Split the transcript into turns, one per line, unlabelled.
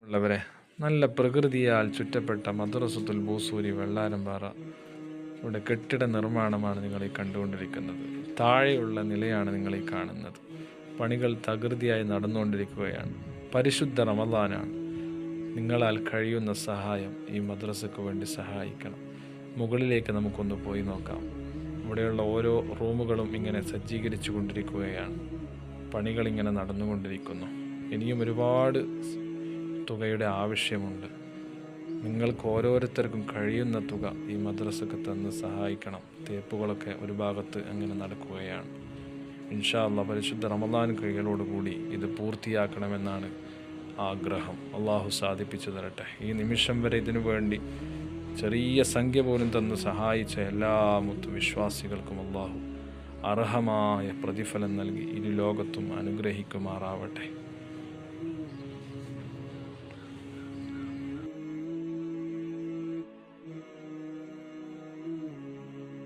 ഉള്ളവരെ, നല്ല പ്രകൃതിയാൽ ചുറ്റപ്പെട്ട മദ്രസത്തുൽ ബൂസൂരി വെള്ളാരംപാറ ഇവിടെ കെട്ടിട നിർമ്മാണമാണ് നിങ്ങളീ കണ്ടുകൊണ്ടിരിക്കുന്നത്. താഴെയുള്ള നിലയാണ് നിങ്ങളീ കാണുന്നത്. പണികൾ തകൃതിയായി നടന്നുകൊണ്ടിരിക്കുകയാണ്. പരിശുദ്ധ റമദാനാണ്. നിങ്ങളാൽ കഴിയുന്ന സഹായം ഈ മദ്രസയ്ക്ക് വേണ്ടി സഹായിക്കണം. മുകളിലേക്ക് നമുക്കൊന്ന് പോയി നോക്കാം. ഇവിടെയുള്ള ഓരോ റൂമുകളും ഇങ്ങനെ സജ്ജീകരിച്ചു കൊണ്ടിരിക്കുകയാണ്. പണികളിങ്ങനെ നടന്നുകൊണ്ടിരിക്കുന്നു. ഇനിയും ഒരുപാട് തുകയുടെ ആവശ്യമുണ്ട്. നിങ്ങൾക്ക് ഓരോരുത്തർക്കും കഴിയുന്ന തുക ഈ മദ്രസക്ക് തന്ന് സഹായിക്കണം. തേപ്പുകളൊക്കെ ഒരു ഭാഗത്ത് അങ്ങനെ നടക്കുകയാണ്. ഇൻഷാ അല്ലാഹ് പരിശുദ്ധ റമദാൻ കഴിയലോടുകൂടി ഇത് പൂർത്തിയാക്കണമെന്നാണ് ആഗ്രഹം. അള്ളാഹു സാധിപ്പിച്ചു തരട്ടെ. ഈ നിമിഷം വരെ ഇതിനു വേണ്ടി ചെറിയ സംഖ്യ പോലും തന്ന് സഹായിച്ച എല്ലാ വിശ്വാസികൾക്കും അള്ളാഹു അർഹമായ പ്രതിഫലം നൽകി ഇരു ലോകത്തും അനുഗ്രഹിക്കുമാറാവട്ടെ.